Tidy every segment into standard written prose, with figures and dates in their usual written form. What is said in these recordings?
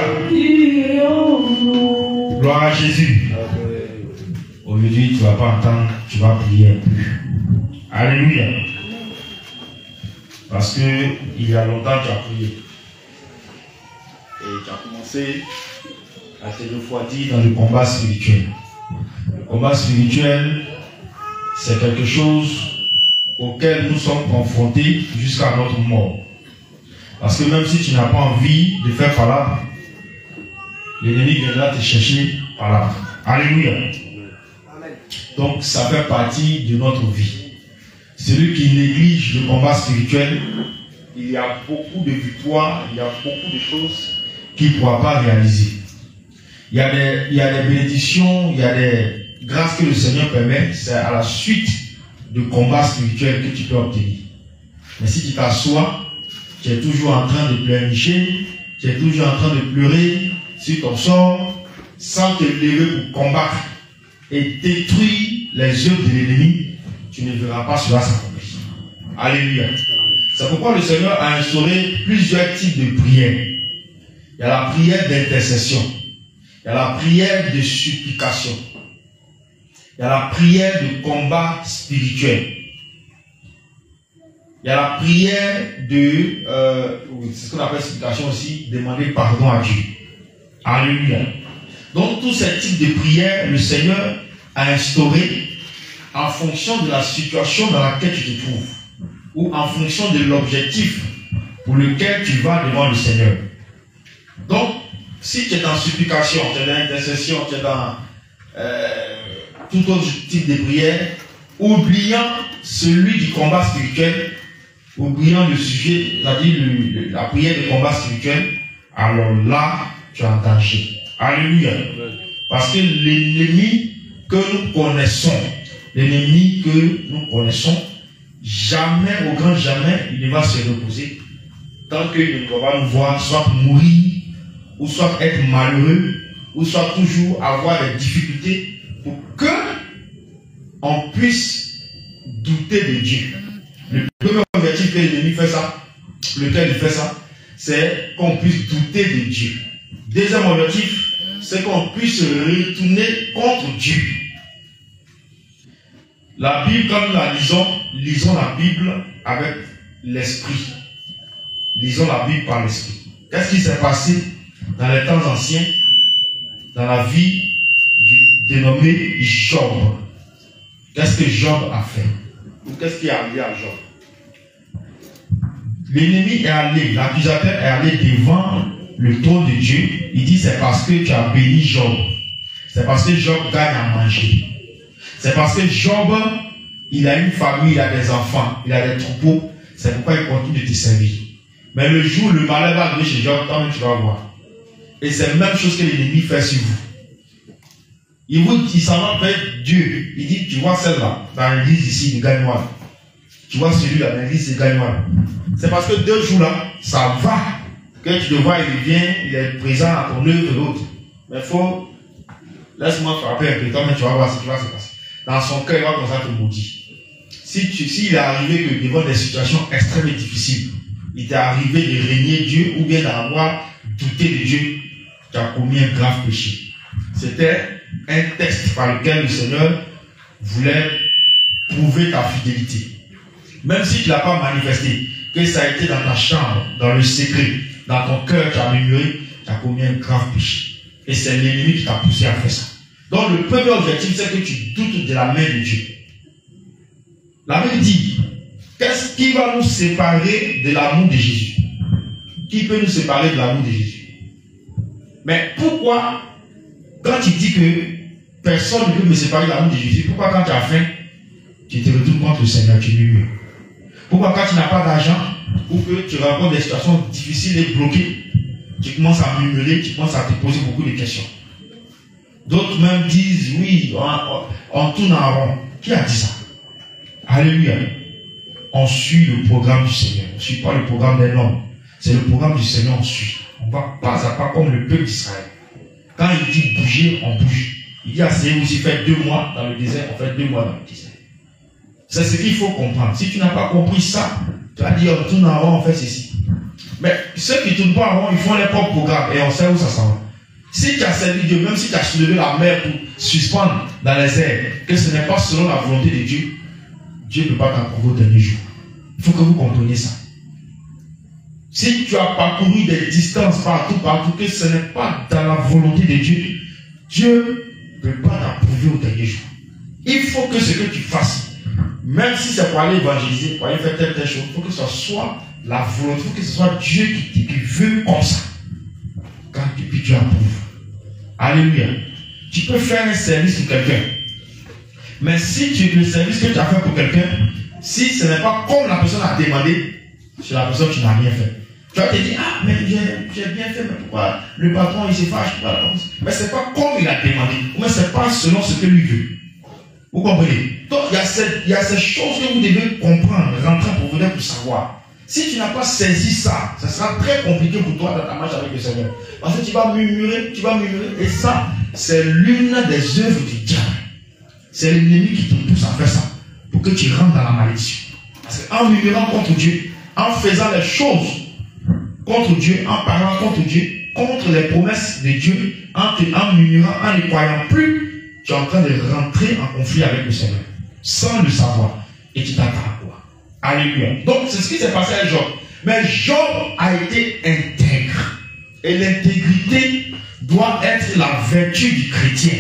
Alléluia. Gloire à Jésus. Aujourd'hui, tu ne vas pas entendre, tu vas prier un peu. Alléluia. Parce que il y a longtemps, tu as prié. Et tu as commencé à te refroidir dans le combat spirituel. Le combat spirituel, c'est quelque chose auquel nous sommes confrontés jusqu'à notre mort. Parce que même si tu n'as pas envie de faire palabre, l'ennemi viendra te chercher palabre. Alléluia. Donc ça fait partie de notre vie. Celui qui néglige le combat spirituel, il y a beaucoup de victoires, il y a beaucoup de choses qu'il ne pourra pas réaliser. Il y a des bénédictions, il y a des grâces que le Seigneur permet, c'est à la suite de combats spirituels que tu peux obtenir. Mais si tu t'assois, tu es toujours en train de pleurnicher, tu es toujours en train de pleurer sur ton sort, sans te lever pour combattre et détruire les œuvres de l'ennemi, tu ne verras pas cela s'accomplir. Alléluia. C'est pourquoi le Seigneur a instauré plusieurs types de prières. Il y a la prière d'intercession, il y a la prière de supplication, il y a la prière de combat spirituel. Il y a la prière de, c'est ce qu'on appelle supplication aussi, demander pardon à Dieu. Alléluia. Donc tous ces types de prières, le Seigneur a instauré en fonction de la situation dans laquelle tu te trouves, ou en fonction de l'objectif pour lequel tu vas devant le Seigneur. Donc, si tu es dans supplication, tu es dans intercession, tu es dans tout autre type de prière, oubliant celui du combat spirituel, oubliant le sujet, c'est-à-dire la prière de combat spirituel, alors là, tu es en danger. Alléluia. Parce que l'ennemi que nous connaissons, jamais, au grand jamais, il ne va se reposer tant qu'il ne va pas nous voir soit mourir, ou soit être malheureux, ou soit toujours avoir des difficultés pour que on puisse douter de Dieu. Le premier objectif que l'ennemi fait ça, lequel il fait ça, c'est qu'on puisse douter de Dieu. Deuxième objectif, c'est qu'on puisse se retourner contre Dieu. La Bible, quand nous la lisons la Bible avec l'esprit. Lisons la Bible par l'esprit. Qu'est-ce qui s'est passé dans les temps anciens, dans la vie du dénommé Job? Qu'est-ce que Job a fait? Ou qu'est-ce qui est arrivé à Job? L'ennemi est allé, l'accusateur est allé devant le trône de Dieu. Il dit c'est parce que tu as béni Job. C'est parce que Job gagne à manger. C'est parce que Job, il a une famille, il a des enfants, il a des troupeaux. C'est pourquoi il continue de te servir. Mais le jour où le malheur va arriver chez Job, toi-même tu vas voir. Et c'est la même chose que l'ennemi fait sur vous. Il s'en va vers Dieu. Il dit, tu vois celle-là, dans l'église ici de Gagnoire. Tu vois celui-là, dans l'église de Gagnoire. C'est parce que 2 jours là, ça va. Que tu le vois, il vient, il est présent à ton œuvre et l'autre. Mais il faut, laisse-moi frapper un peu, toi-même tu vas voir ce qui va se passer. Dans son cœur, il va commencer à te maudire. S'il est arrivé que devant des situations extrêmement difficiles, il t'est arrivé de régner Dieu ou bien d'avoir douté de Dieu, tu as commis un grave péché. C'était un texte par lequel le Seigneur voulait prouver ta fidélité. Même si tu ne l'as pas manifesté, que ça a été dans ta chambre, dans le secret, dans ton cœur, tu as murmuré, tu as commis un grave péché. Et c'est l'ennemi qui t'a poussé à faire ça. Donc le premier objectif, c'est que tu doutes de la main de Dieu. La Bible dit, qu'est-ce qui va nous séparer de l'amour de Jésus? Qui peut nous séparer de l'amour de Jésus? Mais pourquoi, quand tu dis que personne ne peut me séparer de l'amour de Jésus, pourquoi quand tu as faim, tu te retournes contre le Seigneur, tu murmures? Pourquoi quand tu n'as pas d'argent, ou que tu rencontres des situations difficiles et bloquées, tu commences à murmurer, tu commences à te poser beaucoup de questions? D'autres même disent, oui, on tourne en rond. Qui a dit ça? Alléluia. On suit le programme du Seigneur. On ne suit pas le programme d'un homme. C'est le programme du Seigneur, on suit. On va pas à pas comme le peuple d'Israël. Quand il dit bouger, on bouge. Il dit, assez aussi fait 2 mois dans le désert, on fait 2 mois dans le désert. C'est ce qu'il faut comprendre. Si tu n'as pas compris ça, tu vas dire, on tourne en rond, on fait ceci. Mais ceux qui ne tournent pas en rond, ils font leur propre programme et on sait où ça s'en va. Si tu as servi Dieu, même si tu as soulevé la mer pour suspendre dans les airs, que ce n'est pas selon la volonté de Dieu, Dieu ne peut pas t'approuver au dernier jour. Il faut que vous compreniez ça. Si tu as parcouru des distances partout, que ce n'est pas dans la volonté de Dieu, Dieu ne peut pas t'approuver au dernier jour. Il faut que ce que tu fasses, même si c'est pour aller évangéliser, pour aller faire telle chose, il faut que ce soit la volonté, il faut que ce soit Dieu qui veut comme ça. Quand puis Dieu approuve. Alléluia. Tu peux faire un service pour quelqu'un. Mais si le service que tu as fait pour quelqu'un, si ce n'est pas comme la personne a demandé, c'est la personne qui n'a rien fait. Tu vas te dire, ah, mais j'ai bien fait, mais pourquoi le patron il se fâche? Mais ce n'est pas comme il a demandé, mais ce n'est pas selon ce que lui veut. Vous comprenez? Donc il y a ces choses que vous devez comprendre, rentrer pour venir pour savoir. Si tu n'as pas saisi ça, ça sera très compliqué pour toi dans ta marche avec le Seigneur. Parce que tu vas murmurer, et ça, c'est l'une des œuvres du diable. C'est l'ennemi qui te pousse à faire ça, pour que tu rentres dans la malédiction. Parce qu'en murmurant contre Dieu, en faisant les choses contre Dieu, en parlant contre Dieu, contre les promesses de Dieu, en murmurant, en ne croyant plus, tu es en train de rentrer en conflit avec le Seigneur, sans le savoir, et tu t'attends à quoi? Alléluia. Donc c'est ce qui s'est passé à Job. Mais Job a été intègre. Et l'intégrité doit être la vertu du chrétien.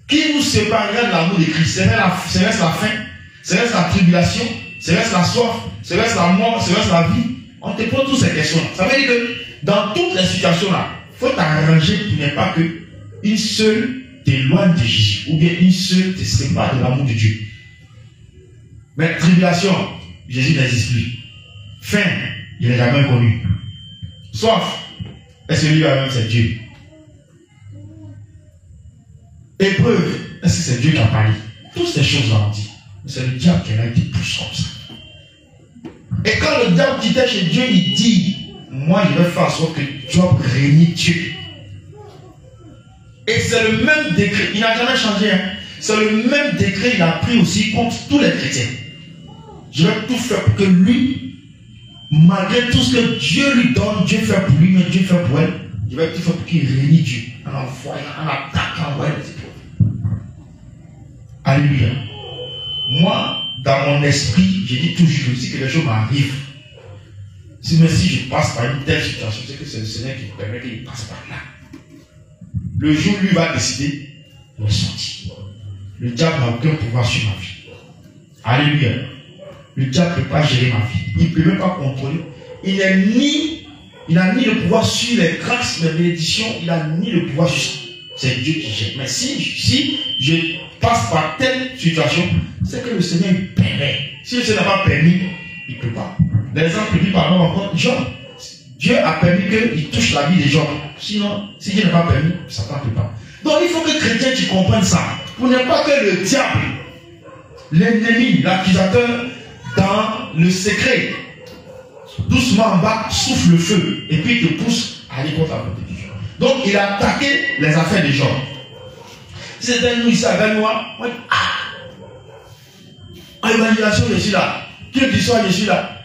Qui nous séparerait de l'amour de Christ? Serait-ce la faim? Serait-ce la tribulation? Serait-ce la soif? Serait-ce la mort? Serait-ce la vie? On te pose toutes ces questions. Ça veut dire que dans toutes les situations-là, il faut t'arranger pour ne pas que une seule t'éloigne de Jésus, ou bien une seule te sépare de l'amour de Dieu. Mais tribulation, Jésus n'existe plus. Faim, il n'est jamais connu. Soif, est-ce que lui-même c'est Dieu? Épreuve, est-ce que c'est Dieu qui a parlé? Toutes ces choses-là on dit. C'est le diable qui a été poussé comme ça. Et quand le diable quittait chez Dieu, il dit, moi je vais faire en sorte que Job réunit Dieu. Et c'est le même décret, il n'a jamais changé. Hein. C'est le même décret qu'il a pris aussi contre tous les chrétiens. Je vais tout faire pour que lui, malgré tout ce que Dieu lui donne, Dieu fait pour lui, mais Dieu fait pour elle, je vais tout faire pour qu'il réunisse Dieu, en envoyant, en attaquant, en les épreuves. Alléluia. Moi, dans mon esprit, je dis toujours aussi que les choses m'arrivent. Si je passe par une telle situation, c'est que c'est le Seigneur qui me permet qu'il passe par là. Le jour où lui va décider, il va sortir. Le diable n'a aucun pouvoir sur ma vie. Alléluia. Le diable ne peut pas gérer ma vie. Il ne peut même pas contrôler. Il n'a ni le pouvoir sur les grâces, les bénédictions, il n'a ni le pouvoir sur ça. C'est Dieu qui gère. Mais si je passe par telle situation, c'est que le Seigneur il permet. Si le Seigneur n'a pas permis, il ne peut pas. L'exemple dit par exemple encore, Job. Dieu a permis qu'il touche la vie des gens. Sinon, si Dieu n'a pas permis, Satan ne peut pas. Donc il faut que chrétien tu comprennes ça. Pour ne pas que le diable, l'ennemi, l'accusateur, dans le secret, doucement en bas, souffle le feu et puis il te pousse à aller contre la volonté de Dieu. Donc il a attaqué les affaires des gens. Si c'était nous ici avec moi, en évaluation, je suis là. Culte du soir, je suis là.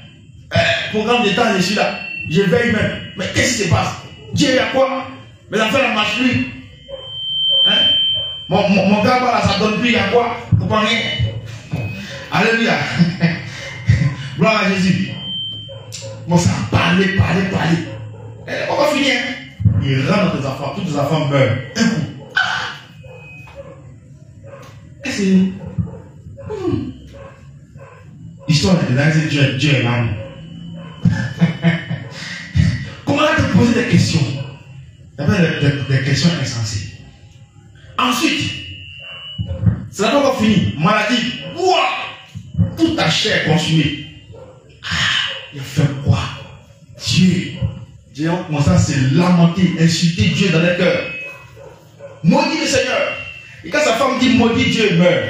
Programme d'état, je suis là. Je veille même. Mais qu'est-ce qui se passe? Dieu, il y a quoi? Mes affaires ne marchent plus. Hein? Mon gars, là, ça donne plus, il y a quoi? Vous comprenez? Alléluia. Gloire à Jésus. Bon, ça a parlé. On va finir. Il rentre dans tes enfants. Tous tes enfants meurent. Un coup. Est-ce que Histoire de là, Dieu est là. Comment te poser des questions? D'abord, des questions insensées. Ensuite, c'est là qu'on va finir. Maladie. Ouah! Toute ta chair consumée. Il a fait quoi? Dieu. Dieu a commencé à se lamenter, insulter Dieu dans les cœurs. Maudit le Seigneur. Et quand sa femme dit maudit Dieu, meurt.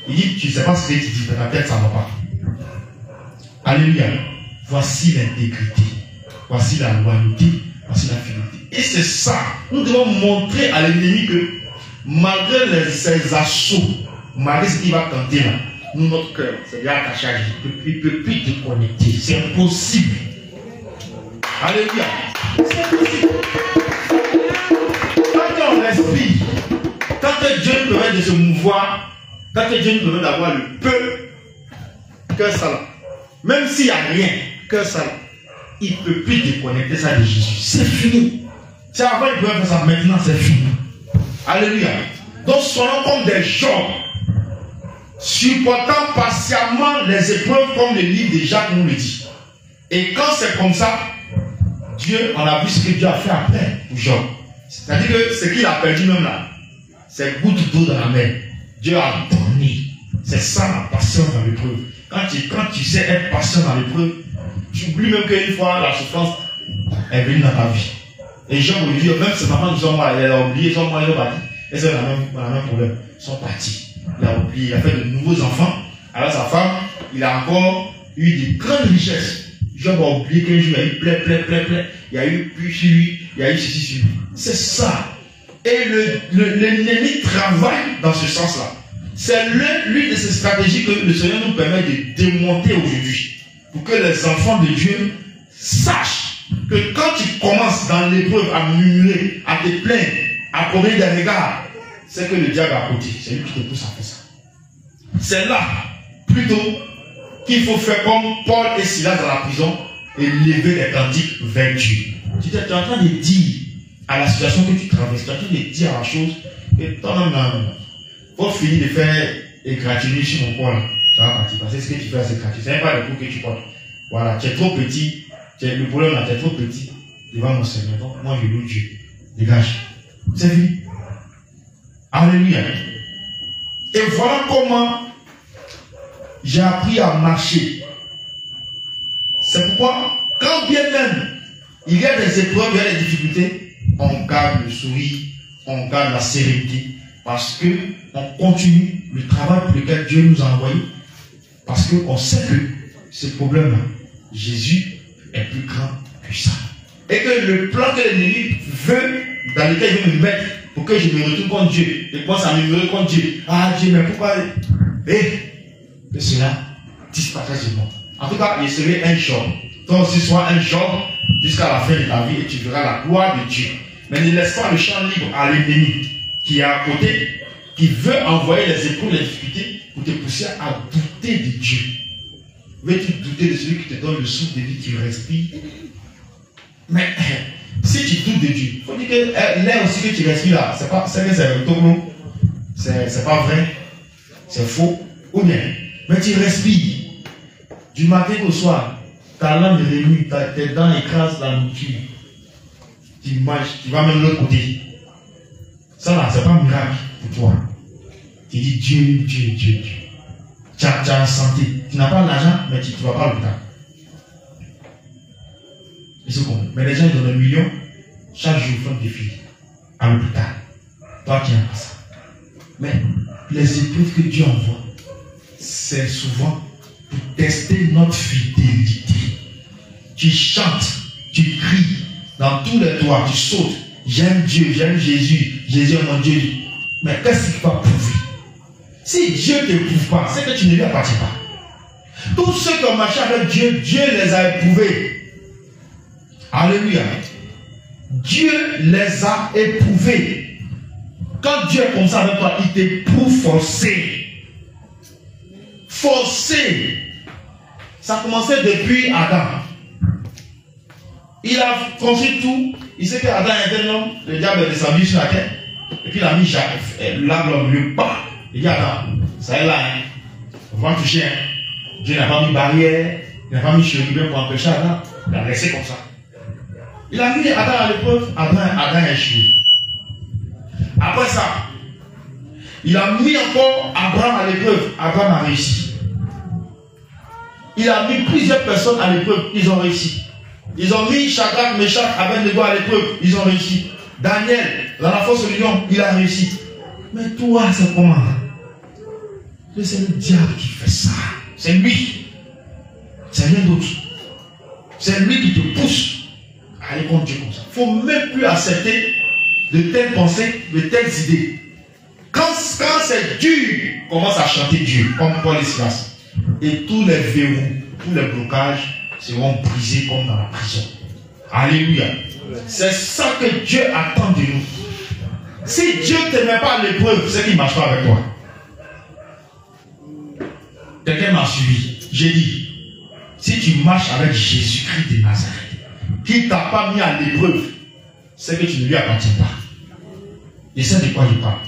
Il dit, tu ne sais pas ce que tu dis, mais ta tête, ça ne va pas. Alléluia. Voici l'intégrité. Voici la loyauté. Voici la fidélité. Et c'est ça. Nous devons montrer à l'ennemi que malgré ses assauts, malgré ce qu'il va tenter là, nous, notre cœur, c'est bien attaché à Jésus. Il ne peut plus déconnecter. C'est impossible. Alléluia. C'est possible. Quand on respire, quand Dieu nous permet de se mouvoir, quand Dieu nous permet d'avoir le peu, cœur sale, même s'il n'y a rien, cœur sale, il ne peut plus déconnecter ça de Jésus. C'est fini. C'est avant, il pouvait faire ça, maintenant c'est fini. Alléluia. Donc soyons comme des gens, supportant patiemment les épreuves comme le livre de Jacques nous le dit. Et quand c'est comme ça, Dieu, on a vu ce que Dieu a fait après pour Job. C'est-à-dire que ce qu'il a perdu même là, c'est goutte d'eau dans la mer. Dieu a donné. C'est ça la patience dans l'épreuve. Quand tu sais être patient dans l'épreuve, tu oublies même qu'une fois la souffrance est venue dans ta vie. Et Job lui dit, même ses enfants nous ont morts, il a oublié, ils ont morts, ils ont parti. Et c'est le même problème. Ils sont partis. Il a oublié, il a fait de nouveaux enfants. Alors sa femme, il a encore eu de grandes richesses. Job a oublié qu'un jour il y a eu plein. Il y a eu plus sur lui, il y a eu ceci sur lui. C'est ça. Et l'ennemi travaille dans ce sens-là. C'est l'une de ces stratégies que le Seigneur nous permet de démonter aujourd'hui. Pour que les enfants de Dieu sachent que quand tu commences dans l'épreuve à murmurer, à te plaindre, à promener des regards, c'est que le diable est à côté. C'est lui qui te pousse à faire ça. C'est là, plutôt, qu'il faut faire comme Paul et Silas dans la prison et lever des cantiques vers Dieu. Tu es en train de dire à la situation que tu traverses, tu es en train de dire à la chose que toi-même, pour finir de faire égratigner sur mon corps là, ça va partir. Parce que ce que tu fais, c'est gratuit. Ce n'est pas le coup que tu portes. Voilà, tu es trop petit. Le problème là, tu es trop petit devant mon Seigneur. Donc, moi, je loue Dieu. Dégage. C'est fini. Alléluia. Et voilà comment j'ai appris à marcher. C'est pourquoi, quand bien même il y a des épreuves, il y a des difficultés, on garde le sourire, on garde la sérénité, parce que on continue le travail pour lequel Dieu nous a envoyé, parce qu'on sait que ce problème-là, Jésus est plus grand que ça. Et que le plan que l'ennemi veut, dans lequel il veut me mettre, pour que je me retourne contre Dieu, et pense à me contre Dieu. Ah Dieu, mais pourquoi? Que cela disparaisse du monde. En tout cas, il serait un job. Toi aussi, sois un job jusqu'à la fin de ta vie et tu verras la gloire de Dieu. Mais ne laisse pas le champ libre à l'ennemi qui est à côté, qui veut envoyer les épreuves, les difficultés pour te pousser à douter de Dieu. Veux-tu douter de celui qui te donne le souffle de vie qui respire? Mais si tu doutes de Dieu, il faut dire que l'air aussi que tu respires là, c'est pas un tonneau, c'est pas vrai, c'est faux, ou bien, mais tu respires du matin au soir, ta langue remue, tes dents écrasent la nourriture, tu manges, tu vas même de l'autre côté. Ça là, c'est pas un miracle pour toi. Tu dis Dieu. Tu as la santé, tu n'as pas l'argent, mais tu ne vas pas à l'hôpital. Mais les gens ils donnent 1 million, chaque jour ils font des filles à l'hôpital. Toi qui n'as pas ça. Mais les épreuves que Dieu envoie, c'est souvent pour tester notre fidélité. Tu chantes, tu cries dans tous les toits, tu sautes. J'aime Dieu, j'aime Jésus, Jésus est mon Dieu. Mais qu'est-ce qu'il va prouver? Si Dieu ne te prouve pas, c'est que tu ne lui appartiens pas. Tous ceux qui ont marché avec Dieu, Dieu les a éprouvés. Alléluia. Dieu les a éprouvés. Quand Dieu est comme ça avec toi, il t'éprouve forcé. Forcé. Ça a commencé depuis Adam. Il a construit tout. Il sait qu'Adam était un homme. Le diable est descendu sur la terre. Et puis il a mis l'arbre au milieu. Il dit Adam, ça est là. On va toucher. Dieu n'a pas mis barrière. Il n'a pas mis chérubin pour empêcher Adam. Il a laissé comme ça. Il a mis Adam à l'épreuve. Adam a échoué. Après ça, il a mis encore Abraham à l'épreuve. Abraham a réussi. Il a mis plusieurs personnes à l'épreuve. Ils ont réussi. Ils ont mis Shadrach, Meshach, Abednego à l'épreuve. Ils ont réussi. Daniel, dans la fosse au lion, il a réussi. Mais toi, c'est comment? C'est le diable qui fait ça. C'est lui. C'est rien d'autre. C'est lui qui te pousse à aller contre Dieu comme ça. Il ne faut même plus accepter de telles pensées, de telles idées. Quand c'est dur, commence à chanter Dieu, comme Paul et Silas. Et tous les verrous, tous les blocages seront brisés comme dans la prison. Alléluia. C'est ça que Dieu attend de nous. Si Dieu ne te met pas à l'épreuve, c'est qu'il ne marche pas avec toi. Quelqu'un m'a suivi. J'ai dit, si tu marches avec Jésus-Christ de Nazareth, qui ne t'a pas mis à l'épreuve, c'est que tu ne lui appartiens pas. Je sais de quoi je parle.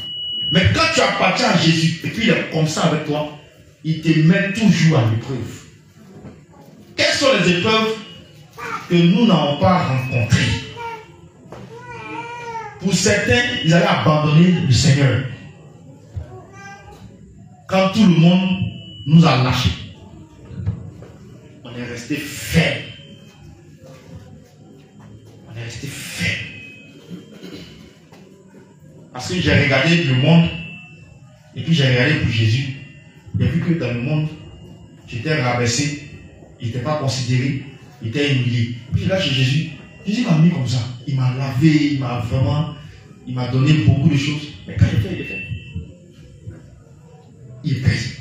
Mais quand tu appartiens à Jésus, et puis il est comme ça avec toi, il te met toujours à l'épreuve. Quelles sont les épreuves que nous n'avons pas rencontrées? Pour certains, ils allaient abandonner le Seigneur. Quand tout le monde nous a lâchés, on est resté faible. On est resté faible. Parce que j'ai regardé le monde, et puis j'ai regardé pour Jésus. J'ai vu que dans le monde, j'étais rabaissé, il n'était pas considéré, il était humilié. Puis là, chez Jésus, Jésus m'a mis comme ça. Il m'a lavé, il m'a donné beaucoup de choses. Mais quand il est fait. Il est pèse.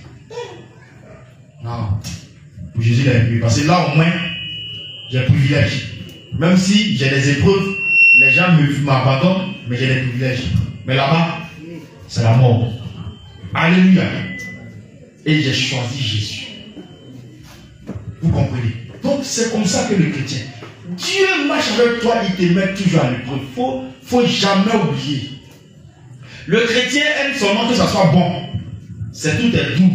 Non. Pour Jésus, il est mieux. Parce que là, au moins, j'ai un privilège. Même si j'ai des épreuves, les gens m'abandonnent, mais j'ai des privilèges. Mais là-bas, c'est la mort. Alléluia. Et j'ai choisi Jésus. Vous comprenez? Donc, c'est comme ça que le chrétien, Dieu marche avec toi, il te met toujours à l'épreuve. Faut jamais oublier. Le chrétien aime seulement que ça soit bon. C'est tout est doux.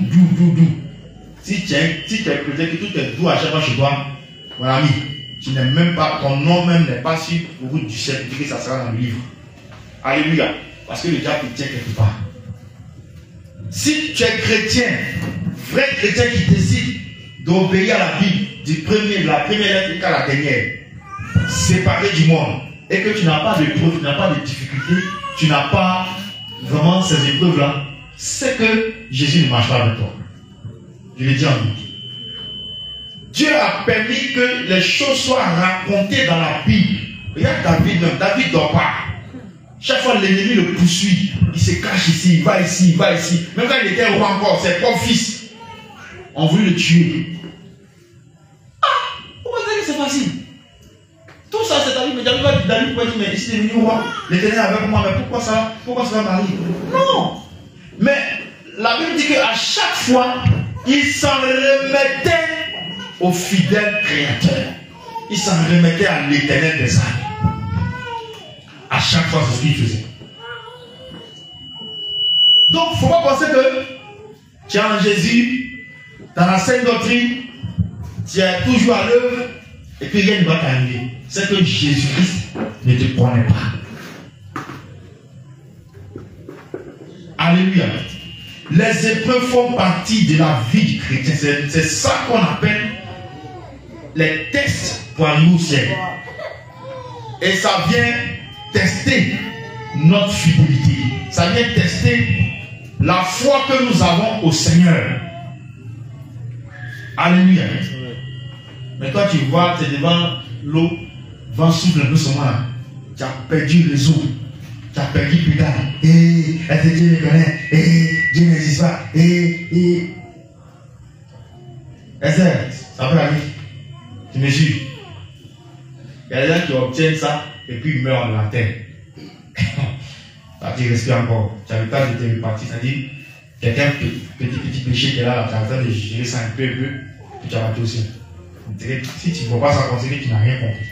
Si tu es chrétien, que tout est doux à chaque fois chez toi, mon ami, tu n'es même pas, ton nom même n'est pas sur la route du ciel, que ça sera dans le livre. Alléluia. Parce que le diable te tient quelque part. Si tu es chrétien, vrai chrétien qui décide d'obéir à la Bible, de la première lettre jusqu'à la dernière, séparé du monde, et que tu n'as pas d'épreuves, tu n'as pas de difficultés, tu n'as pas vraiment ces épreuves-là, c'est que Jésus ne marche pas avec toi. Je l'ai dit en nous. Dieu a permis que les choses soient racontées dans la Bible. Regarde David même, David ne dort pas. Chaque fois l'ennemi le poursuit, il se cache ici, il va ici, il va ici. Même quand il était roi encore, ses propres fils ont voulu le tuer. Ah, pourquoi dire que c'est facile? Tout ça c'est David, mais David pourrait dire, mais ici est devenu roi, l'Éternel avec moi, mais pourquoi ça m'arrive? Non. Mais la Bible dit qu'à chaque fois, il s'en remettait au fidèle Créateur. Il s'en remettait à l'Éternel des armées. À chaque fois, c'est ce qu'il faisait. Donc, il ne faut pas penser que tu es en Jésus, dans la sainte doctrine, tu es toujours à l'œuvre, et puis rien ne va t'arriver. C'est que Jésus-Christ ne te connaît pas. Alléluia. Les épreuves font partie de la vie du chrétien. C'est ça qu'on appelle les tests pour arriver au ciel. Et ça vient tester notre fidélité. Ça vient tester la foi que nous avons au Seigneur. Alléluia. Mais toi tu vois, tu es devant l'eau, vent souffle un peu ce moment-là. Tu as perdu le réseau. Tu as perdu pédale. Est-ce que Dieu me connaît? Dieu n'existe pas. Est-ce que ça peut arriver? Tu me suis? Il y a des gens qui obtiennent ça et puis ils meurent dans la terre. Tu respires encore. Tu as le temps de te repartir. C'est-à-dire, quelqu'un, petit péché qui est là, tu as le temps de gérer ça un peu, puis tu vas tout aussi. Si tu ne vois pas ça considérer, tu n'as rien compris.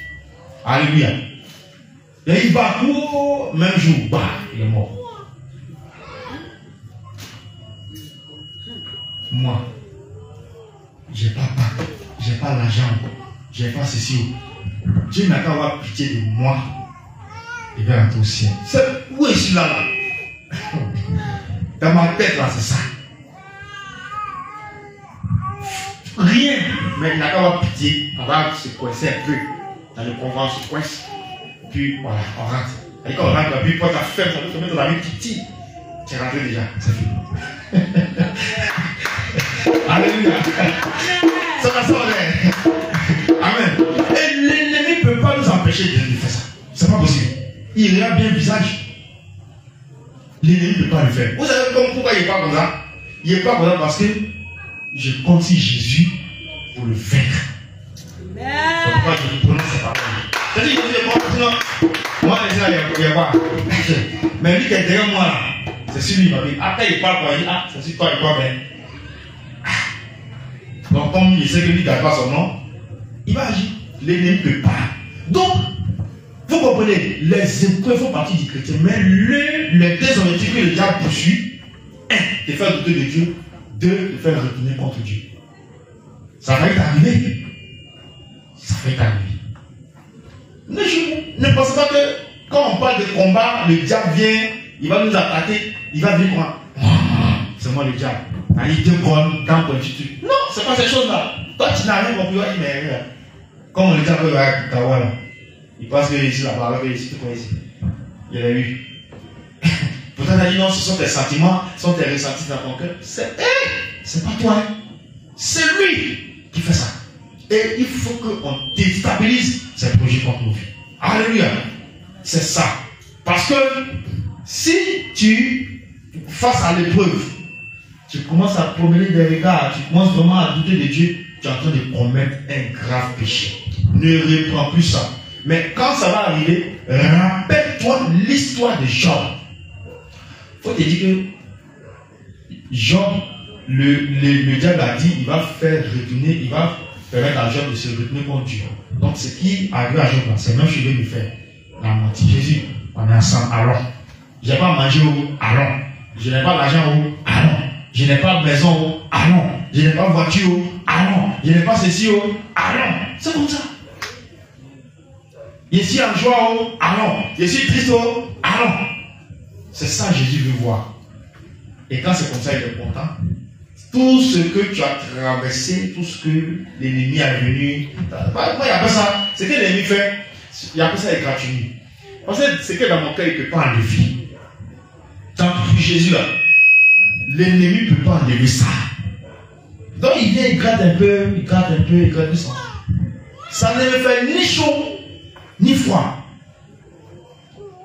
Alléluia. Et il bat, même jour, il est mort. Moi, j'ai pas peur, j'ai pas l'argent, j'ai pas ceci. Dieu n'a qu'à avoir pitié de moi. Il va entrer au ciel. Où est-ce là? Dans ma tête là, c'est ça. Rien, mais il n'a qu'à avoir pitié. On va se coincer un peu dans le convoi, on se coince. Puis voilà, on rentre. Et quand on rentre, puis quand tu as fait, ça peut te mettre dans la vie petit. Tu es rentré déjà, c'est fini. Alléluia. Ça va s'enlever. Amen. Et l'ennemi ne peut pas nous empêcher de faire ça. C'est pas possible. Il regarde bien le visage. L'ennemi ne peut pas le faire. Vous savez pourquoi il n'est pas comme ça? Il n'est pas comme ça parce que je compte sur Jésus pour le vaincre. C'est pourquoi je vous prononce ces paroles. C'est-à-dire, Jésus est bon, sinon, moi, il y a quoi? Mais lui qui est derrière moi, c'est sur lui, après il parle, il dit, ah, c'est sur toi, il parle, mais. Donc, comme il sait que lui ne garde pas son nom, il va agir. L'ennemi ne peut pas. Donc, vous comprenez, les épreuves font partie du chrétien, mais les deux objectifs que le diable poursuit, un, de faire douter de Dieu, deux, de faire retourner contre Dieu. Ça va t'arriver. Ça va t'arriver. Ne pensez pas que quand on parle de combat, le diable vient, il va nous attaquer, il va venir quoi? C'est moi le diable. Il te prend dans ton attitude. Non, c'est pas ces choses-là. Toi, tu n'as rien compris, mais comme le diable va à Kawa, il pense que ici, là-bas, ici, tout comme ici. Il a eu. Pourtant, il a dit non, ce sont tes sentiments, ce sont tes ressentis dans ton cœur. C'est pas toi. C'est lui qui fait ça. Et il faut qu'on déstabilise ces projets contre nos vies. Alléluia. C'est ça. Parce que si tu, face à l'épreuve, tu commences à promener des regards, tu commences vraiment à douter de Dieu, tu es en train de commettre un grave péché. Ne reprends plus ça. Mais quand ça va arriver, rappelle-toi l'histoire de Job. Il faut te dire que Job, le diable a dit, il va faire retourner, il va permettre à Job de se retourner contre Dieu. Donc ce qui arrive à Job, c'est même ce qu'il veut lui faire. La menti. Jésus, on est ensemble, allons. Je n'ai pas mangé où? Allons. Je n'ai pas l'argent où? Allons. Je n'ai pas de maison où? Allons. Je n'ai pas de voiture où? Allons. Je n'ai pas ceci où? Allons. C'est comme ça. Je suis en joie où? Allons. Je suis triste où? Allons. C'est ça que Jésus veut voir. Et quand c'est comme ça, il est content. Tout ce que tu as traversé, tout ce que l'ennemi a venu, moi il n'y a pas ça. Ce que l'ennemi fait, il n'y a pas ça égratigné. Parce que c'est que dans mon cœur, il ne peut pas enlever. Tant que Jésus là, l'ennemi ne peut pas enlever ça. Donc il vient, il gratte un peu, il gratte un peu, il gratte tout ça. Ça ne me fait ni chaud, ni froid.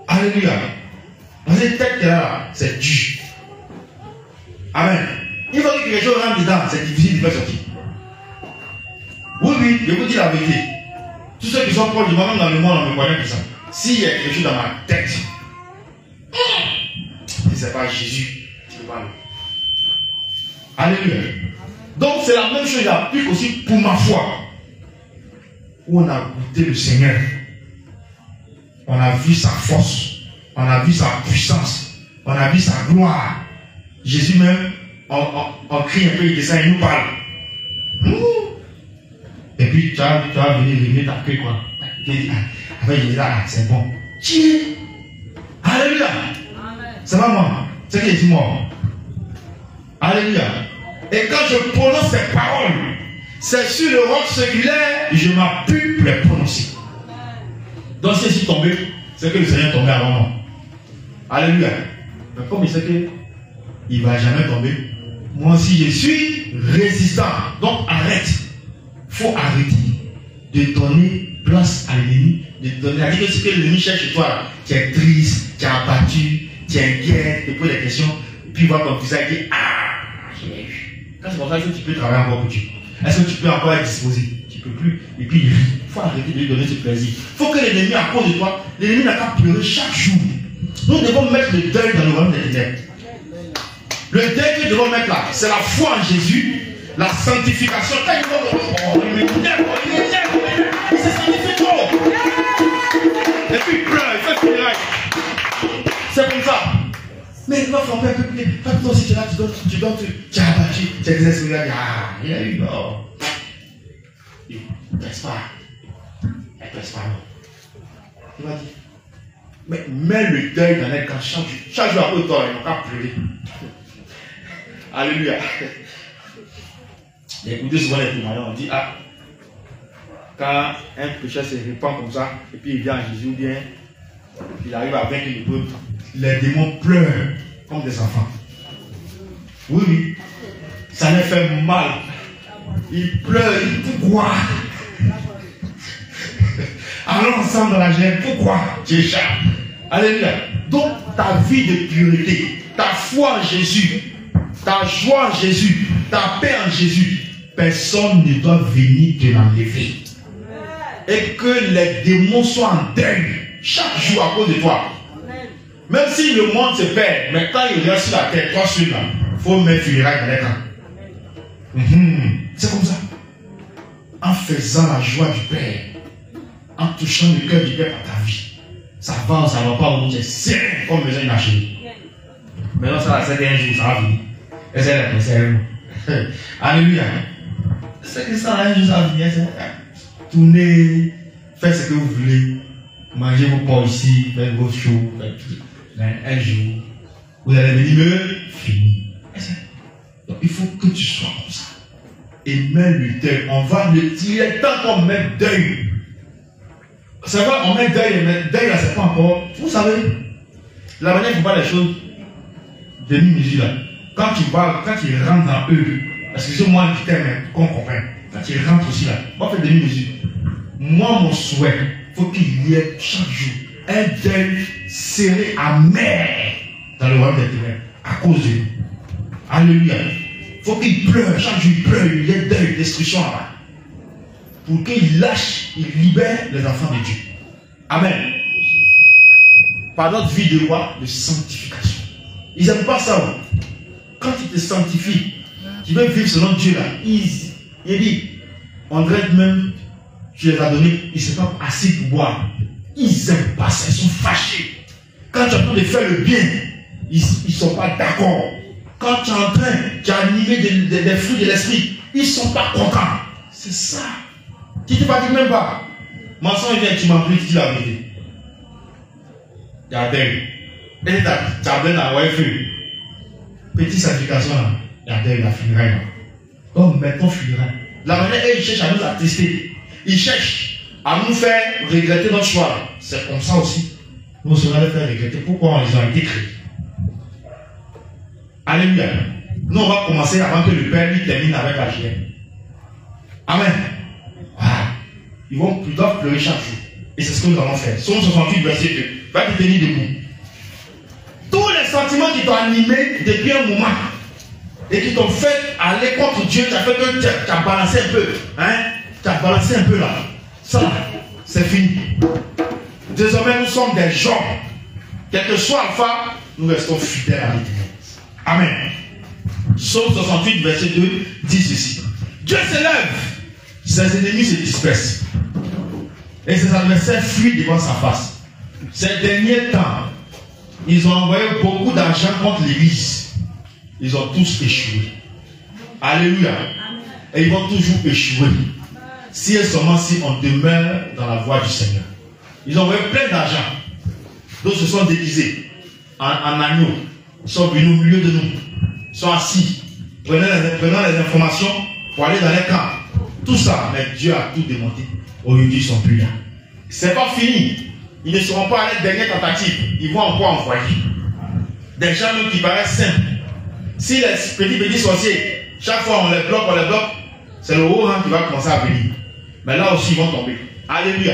Alléluia. Parce que tête là, c'est dur. Amen. Il faut que quelque chose rentre dedans, c'est difficile de faire sortir. Oui, oui, je vous dis la vérité. Tous ceux qui sont proches de moi, même dans le monde, on me connaît que ça. S'il y a quelque chose dans ma tête, et c'est pas Jésus qui me parle. Alléluia. Donc c'est la même chose, il applique aussi pour ma foi. Où on a goûté le Seigneur. On a vu sa force. On a vu sa puissance. On a vu sa gloire. Jésus même, on crie un peu, il descend, il nous parle. Et puis tu vas venir réveiller ta queue quoi. Après il dit là, c'est bon. Alléluia. C'est pas moi. C'est qui dit moi. Alléluia. Et quand je prononce ces paroles, c'est sur le roc séculaire, je m'appuie pour les prononcer. Donc si je suis tombé, c'est que le Seigneur est tombé avant moi. Alléluia. Mais comme il sait qu'il ne va jamais tomber, moi aussi je suis résistant. Donc arrête. Il faut arrêter de donner place à l'ennemi, de donner à dire que ce que l'ennemi cherche chez toi, tu es triste, tu es abattu, tu es inquiet, tu poses des questions, puis il voit ton visage et dit ah, j'ai eu. Quand c'est comme ça, est-ce que tu peux travailler encore pour Dieu? Est-ce que tu peux encore être disposé? Tu ne peux plus. Et puis il rit. Il faut arrêter de lui donner ce plaisir. Il faut que l'ennemi, à cause de toi, l'ennemi n'a qu'à pleurer chaque jour. Nous devons mettre le deuil dans le royaume des ténèbres. Le deuil que nous devons mettre là, c'est la foi en Jésus. La sanctification, quand il va il se sanctifie trop. Et puis il pleure, il fait funérailles. C'est comme ça. Mais il va frapper un peu plus. Toi aussi tu es là, tu as abattu, tu as des esprits là, il a eu non. Il ne presse pas. Il ne presse pas. Il va dire. Mais mets le deuil dans les camps chaque jour. Chaque jour après toi, il n'a qu'à pleurer. Alléluia. Écoutez souvent les témoignages, on dit ah, quand un pécheur se répand comme ça, et puis il vient à Jésus, ou bien il arrive à vaincre le peuple, les démons pleurent comme des enfants. Oui, oui, ça les fait mal. Ils pleurent, pourquoi? Allons ensemble dans la gêne, pourquoi tu échappes? Alléluia. Donc ta vie de pureté, ta foi en Jésus, ta joie en Jésus, ta paix en Jésus, personne ne doit venir te l'enlever. Et que les démons soient en deuil chaque jour à cause de toi. Même si le monde se perd, mais quand il reste sur la terre, toi celui-là, il faut mettre funérailles dans les camps. C'est comme ça. En faisant la joie du Père, en touchant le cœur du Père par ta vie, ça va ou ça ne va pas, c'est serré comme besoin d'acheter. Maintenant, ça va être un jour, ça va venir. Et c'est la sérieux. Alléluia. C'est que ça, un jour, ça va venir. Tournez, faites ce que vous voulez, mangez vos porcs ici, faites vos shows, un jour, vous allez venir, fini. Donc il faut que tu sois comme ça. Et mets le deuil. On va le tirer tant qu'on met deuil. C'est vrai, on met deuil, mais deuil là, c'est pas encore. Vous savez, la manière qu'il voit les choses, demi-mesure là, quand tu rentres dans eux, parce que c'est moi qui t'aime, qu'on comprenne. Quand tu rentres aussi là, on fait demi-mesure. Moi, mon souhait, il faut qu'il y ait chaque jour un deuil serré, amer dans le royaume des ténèbres à cause de nous. Alléluia. Il faut qu'il pleure, chaque jour il pleure, il y ait deuil, destruction là-bas. Pour qu'il lâche, il libère les enfants de Dieu. Amen. Par notre vie de roi, de sanctification. Ils n'aiment pas ça. Quand tu te sanctifies, tu veux vivre selon Dieu là, il dit, on dirait même, tu les as donnés, ils ne sont pas assis pour boire. Ils n'aiment pas ça, ils sont fâchés. Quand tu es en train de faire le bien, ils ne sont pas d'accord. Quand tu es en train, tu as animé des fruits de l'esprit, ils ne sont pas contents. C'est ça. Tu ne te fatigues même pas. Mensonge vient, tu m'en prie, tu dis la vérité. Il y a deuil. Et tu as bien à feu. Petite sanctification là, il y a deuil, la funéraille là. Donc mettons funéraille. La manière dont ils cherchent à nous attester, ils cherchent à nous faire regretter notre choix. C'est comme ça aussi. Nous serons les faire regretter. Pourquoi on les a été créés? Alléluia. Nous on va commencer avant que le Père lui termine avec la chair. Amen. Voilà. Ils doivent pleurer chaque jour. Et c'est ce que nous allons faire. Psaume 68, verset 2. Va te tenir debout. Tous les sentiments qui t'ont animé depuis un moment et qui t'ont fait aller contre Dieu, tu as fait que tu as balancé un peu. Hein? Tu as balancé un peu là. Ça, c'est fini. Désormais, nous sommes des gens. Quel que soit Alpha, nous restons fidèles à l'Éternel. Amen. Psaume 68, verset 2 dit ceci. Dieu s'élève, ses ennemis se dispersent et ses adversaires fuient devant sa face. Ces derniers temps, ils ont envoyé beaucoup d'argent contre l'Église. Ils ont tous échoué. Alléluia. Et ils vont toujours échouer. Si et seulement si on demeure dans la voie du Seigneur. Ils ont envoyé plein d'argent. D'autres se sont déguisés en agneaux. Ils sont venus au milieu de nous. Ils sont assis, prenant les informations pour aller dans les camps. Tout ça, mais Dieu a tout démonté. Aujourd'hui, ils ne sont plus là. C'est pas fini. Ils ne seront pas à la dernière tentative. Ils vont encore envoyer. Des gens qui paraissent simples. Si les petits sorciers, chaque fois on les bloque, c'est le haut rang qui va commencer à venir. Mais là aussi, ils vont tomber. Alléluia.